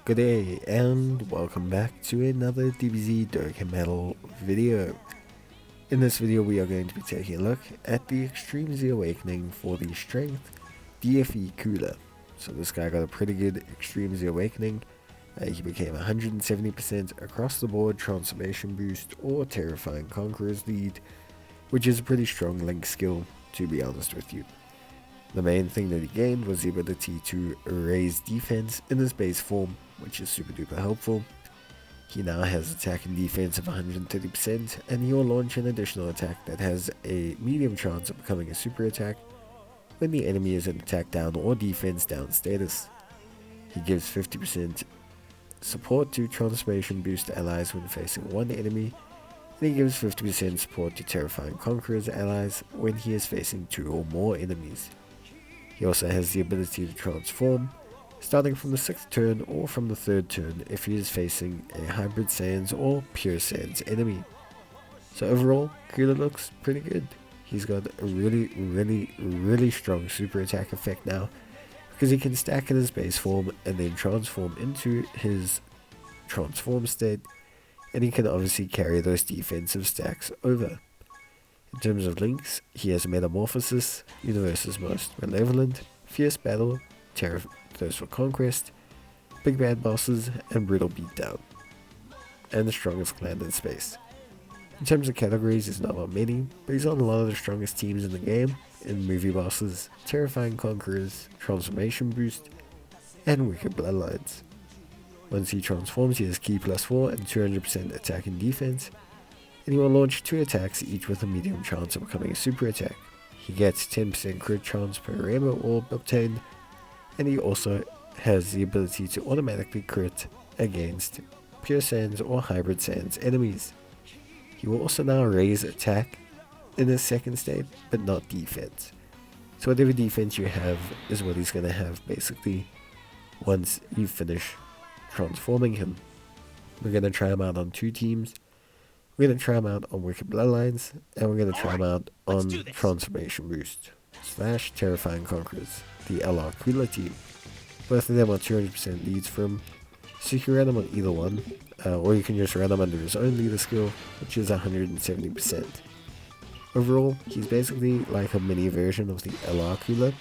Good day and welcome back to another DBZ Dokkan video. In this video we are going to be taking a look at the Extreme Z Awakening for the Strength DFE Cooler. So this guy got a pretty good Extreme Z Awakening. He became 170% across the board transformation boost or Terrifying Conqueror's lead, which is a pretty strong link skill, to be honest with you. The main thing that he gained was the ability to raise defense in his base form, which is super duper helpful. He now has attack and defense of 130%, and he will launch an additional attack that has a medium chance of becoming a super attack when the enemy is in attack down or defense down status. He gives 50% support to transformation boost allies when facing one enemy, and he gives 50% support to Terrifying Conqueror's allies when he is facing two or more enemies. He also has the ability to transform, starting from the 6th turn or from the 3rd turn if he is facing a Hybrid Saiyans or Pure Saiyans enemy. So overall, Cooler looks pretty good. He's got a really strong super attack effect now, because he can stack in his base form and then transform into his transform state, and he can obviously carry those defensive stacks over. In terms of links, he has Metamorphosis, Universe's Most Malevolent, Fierce Battle, Thirst for Conquest, Big Bad Bosses, and Brutal Beatdown, and the strongest clan in space. In terms of categories, he's not on many, but he's on a lot of the strongest teams in the game, in Movie Bosses, Terrifying Conquerors, Transformation Boost, and Wicked Bloodlines. Once he transforms, he has Ki +4 and 200% attack and defense, and he will launch 2 attacks each with a medium chance of becoming a super attack. He gets 10% crit chance per Rainbow Orb obtained, and he also has the ability to automatically crit against Pure Saiyans or Hybrid Saiyans enemies. He will also now raise attack in his 2nd state, but not defense. So whatever defense you have is what he's going to have basically once you finish transforming him. We're going to try him out on 2 teams. We're going to try him out on Wicked Bloodlines, and we're going to try him out on Transformation Boost / Terrifying Conquerors, the STR Cooler team. Both of them are 200% leads for him, so you can run him on either one, or you can just run him under his own leader skill, which is 170%. Overall, he's basically like a mini version of the STR Cooler,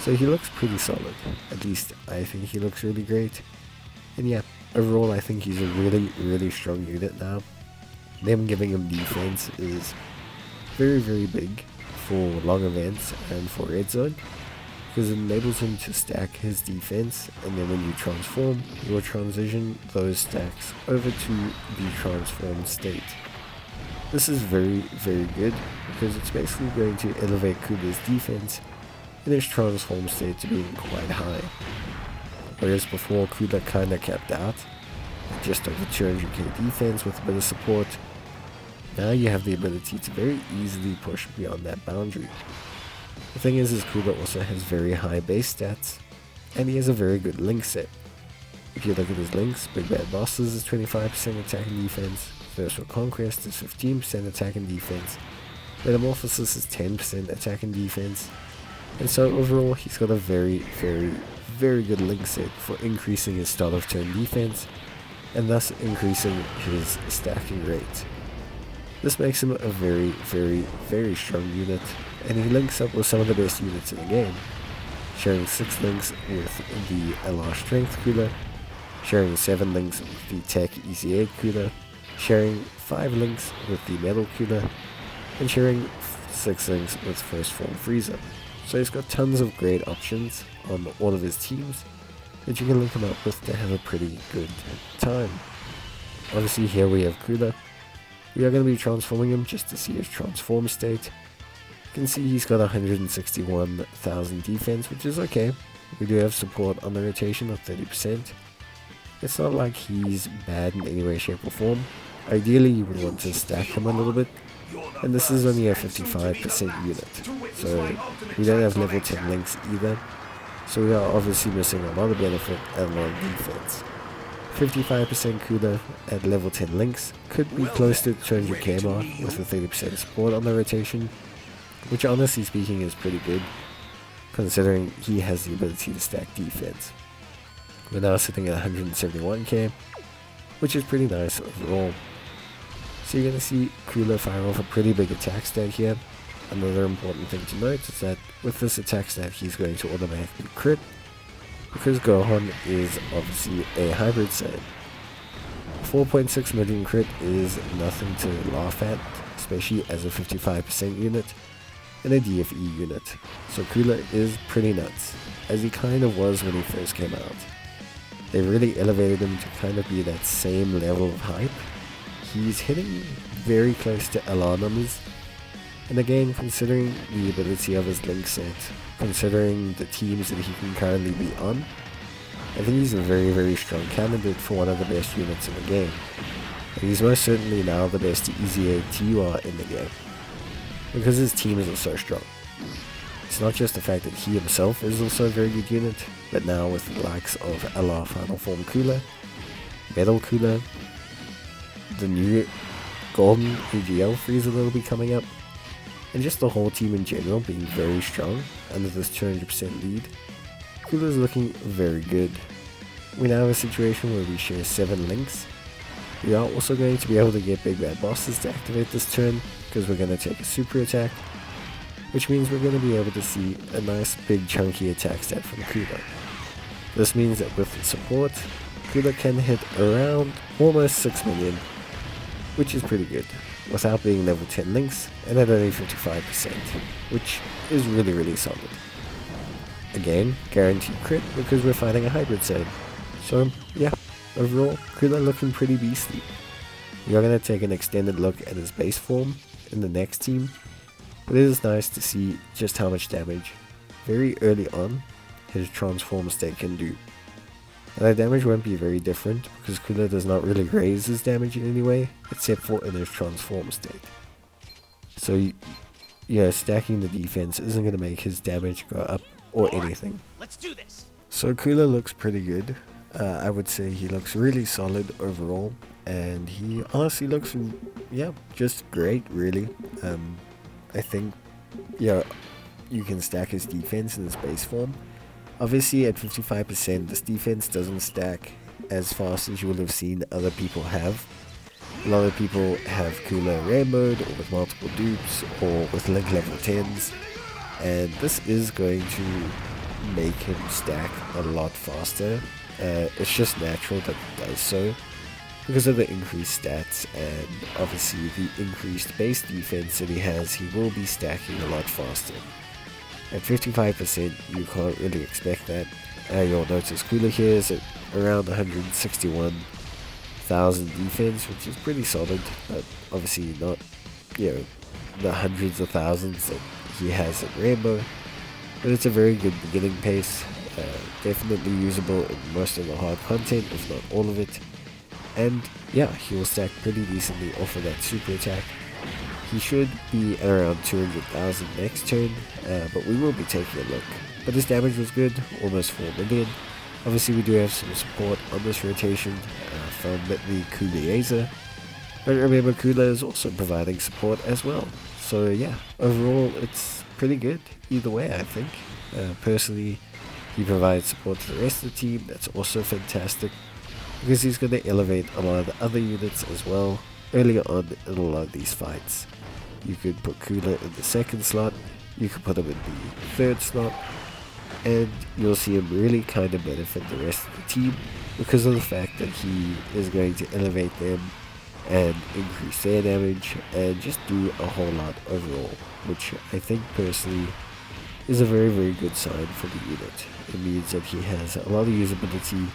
so he looks pretty solid. At least I think he looks really great. And yeah, overall I think he's a really strong unit now. Them giving him defense is very big for long events and for red zone, because it enables him to stack his defense, and then when you transform, you will transition those stacks over to the transformed state. This is very good, because it's basically going to elevate Cooler's defense in his transformed state to being quite high. Whereas before, Cooler kinda capped out just over 200k defense with a bit of support. Now you have the ability to very easily push beyond that boundary. The thing is Cooler also has very high base stats, and he has a very good link set. If you look at his links, Big Bad Bosses is 25% attack and defense, Thirst for Conquest is 15% attack and defense, Metamorphosis is 10% attack and defense, and so overall he's got a very good link set for increasing his start of turn defense, and thus increasing his stacking rate. This makes him a very strong unit, and he links up with some of the best units in the game, sharing 6 links with the STR Strength Cooler, sharing 7 links with the Tech EC8 Cooler, sharing 5 links with the Metal Cooler, and sharing 6 links with First Form Frieza. So he's got tons of great options on all of his teams that you can link him up with to have a pretty good time. Obviously here we have Cooler. We are going to be transforming him just to see his transform state. You can see he's got 161,000 defense, which is okay. We do have support on the rotation of 30%. It's not like he's bad in any way, shape or form. Ideally you would want to stack him a little bit, and this is only a 55% unit, so we don't have level 10 links either, so we are obviously missing a lot of benefit and a lot of defense. 55% Cooler at level 10 links could be close to 200k mark with a 30% support on the rotation, which honestly speaking is pretty good, considering he has the ability to stack defense. We're now sitting at 171k, which is pretty nice overall. So you're going to see Cooler fire off a pretty big attack stat here. Another important thing to note is that with this attack stat he's going to automatically crit, because Gohan is obviously a hybrid set. 4.6 million crit is nothing to laugh at, especially as a 55% unit and a DFE unit. So Cooler is pretty nuts, as he kind of was when he first came out. They really elevated him to kind of be that same level of hype. He's hitting very close to LR numbers, and again, considering the ability of his link set, considering the teams that he can currently be on, I think he's a very strong candidate for one of the best units in the game. And he's most certainly now the best EZA TUR in the game, because his teams are so strong. It's not just the fact that he himself is also a very good unit, but now with the likes of LR Final Form Cooler, Metal Cooler, the new Golden AGL Freezer that will be coming up, and just the whole team in general being very strong under this 200% lead, Cooler is looking very good. We now have a situation where we share 7 links. We are also going to be able to get Big Bad Bosses to activate this turn, because we're going to take a super attack, which means we're going to be able to see a nice big chunky attack stat from Cooler. This means that with support, Cooler can hit around almost 6 million, which is pretty good, without being level 10 links and at only 55%, which is really solid. Again, guaranteed crit because we're fighting a hybrid set. So yeah, overall, Cooler looking pretty beastly. We are going to take an extended look at his base form in the next team, but it is nice to see just how much damage very early on his transform state can do. And that damage won't be very different because Cooler does not really raise his damage in any way except for in his transform state. So yeah, stacking the defense isn't going to make his damage go up or anything. Let's do this. So Cooler looks pretty good. I would say he looks really solid overall, and he honestly looks, yeah, just great really. I think, yeah, you can stack his defense in his base form. Obviously at 55% this defense doesn't stack as fast as you will have seen other people have. A lot of people have Cooler rainbowed or with multiple dupes or with link level 10s, and this is going to make him stack a lot faster. It's just natural that it does so because of the increased stats and obviously the increased base defense that he has. He will be stacking a lot faster. At 55% you can't really expect that. You'll notice Cooler here is at around 161,000 defense, which is pretty solid, but obviously not, you know, the hundreds of thousands that he has at Rainbow. But it's a very good beginning pace, definitely usable in most of the hard content, if not all of it. And yeah, he will stack pretty decently off of that super attack. He should be at around 200,000 next turn, but we will be taking a look. But his damage was good, almost 4 million. Obviously we do have some support on this rotation from the Cooler, but remember Cooler is also providing support as well. So yeah, overall it's pretty good either way, I think. Personally, he provides support to the rest of the team. That's also fantastic because he's going to elevate a lot of the other units as well earlier on in a lot of these fights. You could put Cooler in the second slot, you could put him in the third slot, and you'll see him really kind of benefit the rest of the team because of the fact that he is going to elevate them and increase their damage and just do a whole lot overall, which I think personally is a very good sign for the unit. It means that he has a lot of usability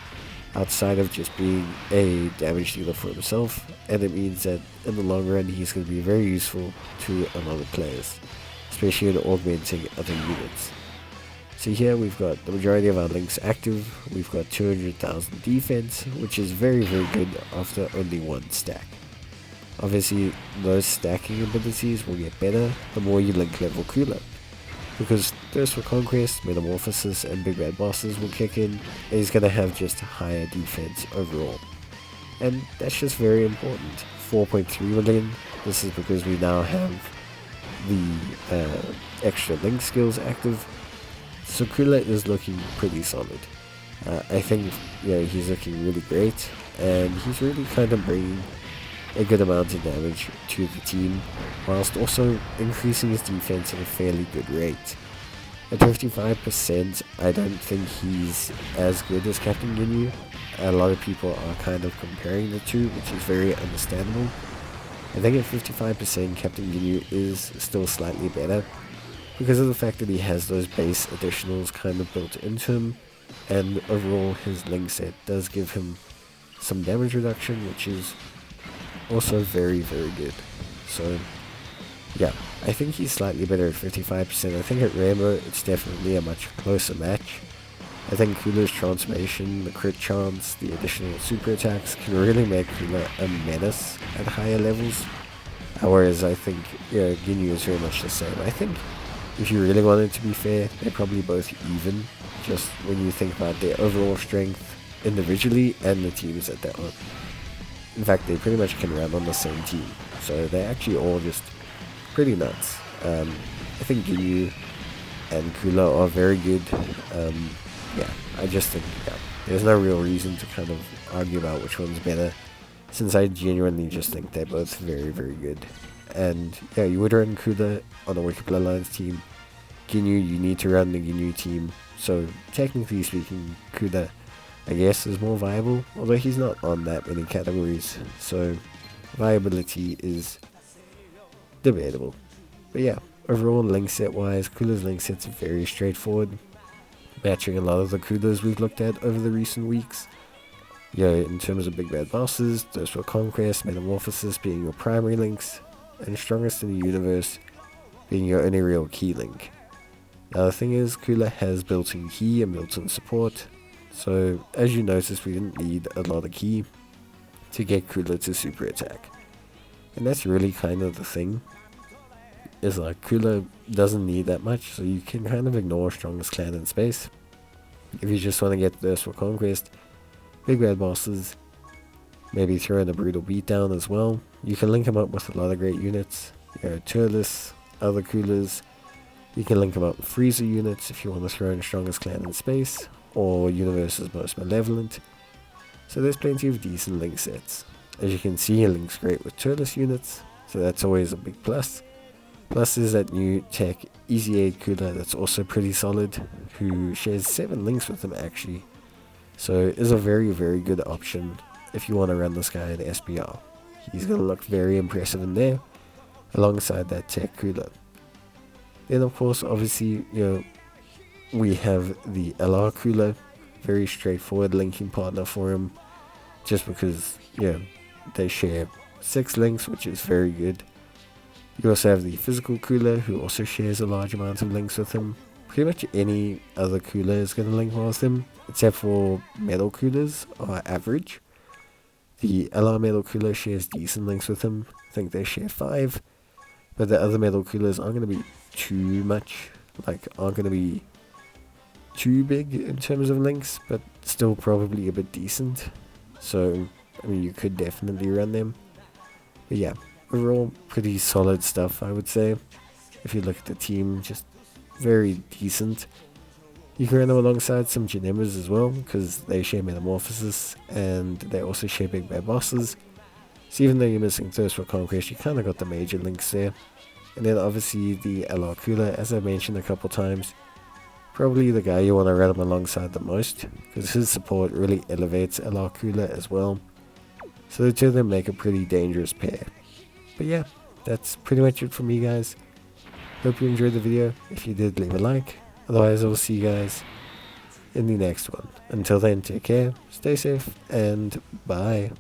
outside of just being a damage dealer for himself, and it means that in the long run he's going to be very useful to a lot of players, especially in augmenting other units. So here we've got the majority of our links active. We've got 200,000 defense, which is very good after only one stack. Obviously those stacking abilities will get better the more you link level Cooler, because Thirst for Conquest, Metamorphosis and Big Bad Bosses will kick in, and he's going to have just higher defense overall. And that's just very important. 4.3 million, this is because we now have the extra link skills active. So Cooler is looking pretty solid. I think he's looking really great, and he's really kind of bringing a good amount of damage to the team, whilst also increasing his defense at a fairly good rate. At 55%, I don't think he's as good as Captain Ginyu. A lot of people are kind of comparing the two, which is very understandable. I think at 55%, Captain Ginyu is still slightly better, because of the fact that he has those base additionals kind of built into him, and overall his link set does give him some damage reduction, which is also very, very good. So yeah, I think he's slightly better at 55%. I think at Rambo it's definitely a much closer match. I think Cooler's transformation, the crit chance, the additional super attacks can really make Cooler a menace at higher levels. Whereas I think Ginyu is very much the same. I think if you really wanted to be fair, they're probably both even, just when you think about their overall strength individually and the teams that they're on. In fact, they pretty much can run on the same team, so they're actually all just pretty nuts. I think Ginyu and Cooler are very good. I just think there's no real reason to kind of argue about which one's better, since I genuinely just think they're both very, very good. And yeah, you would run Cooler on a Wicked Bloodlines team. Ginyu, you need to run the Ginyu team. So technically speaking, Cooler, I guess, is more viable, although he's not on that many categories, so viability is debatable. But yeah, overall link set wise, Cooler's link set's very straightforward, matching a lot of the Coolers we've looked at over the recent weeks. In terms of big bad bosses, those were Conquest, Metamorphosis being your primary links, and Strongest in the Universe being your only real key link. Now the thing is, Cooler has built-in key and built-in support, so as you notice, we didn't need a lot of key to get Cooler to super attack. And that's really kind of the thing, is like Cooler doesn't need that much, so you can kind of ignore Strongest Clan in space. If you just want to get Thirst for Conquest, big bad bosses, maybe throw in a brutal beatdown as well. You can link them up with a lot of great units, Turles, other Coolers. You can link them up with Freezer units if you want to throw in Strongest Clan in space, or Universe's Most Malevolent. So there's plenty of decent link sets. As you can see, it links great with Turles units, so that's always a big plus. Plus is that new tech Easy Aid Cooler that's also pretty solid, who shares 7 links with him actually. So is a very, very good option if you want to run this guy in SBR. He's going to look very impressive in there, alongside that tech Cooler. Then of course, obviously, we have the LR Cooler, very straightforward linking partner for him, just because, they share 6 links, which is very good. You also have the Physical Cooler, who also shares a large amount of links with him. Pretty much any other Cooler is going to link well with him, except for Metal Coolers are average. The LR Metal Cooler shares decent links with him. I think they share 5. But the other Metal Coolers aren't going to be too much, aren't going to be too big in terms of links, but still probably a bit decent. So, you could definitely run them. But yeah, overall, pretty solid stuff, I would say. If you look at the team, just very decent. You can run them alongside some Genemas as well, because they share Metamorphosis, and they also share big bad bosses. So even though you're missing Thirst for Conquest, you kind of got the major links there. And then obviously the LR Cooler, as I mentioned a couple times, probably the guy you want to run him alongside the most, because his support really elevates LR Cooler as well. So the two of them make a pretty dangerous pair. But yeah, that's pretty much it for me, guys. Hope you enjoyed the video. If you did, leave a like. Otherwise, I will see you guys in the next one. Until then, take care, stay safe, and bye.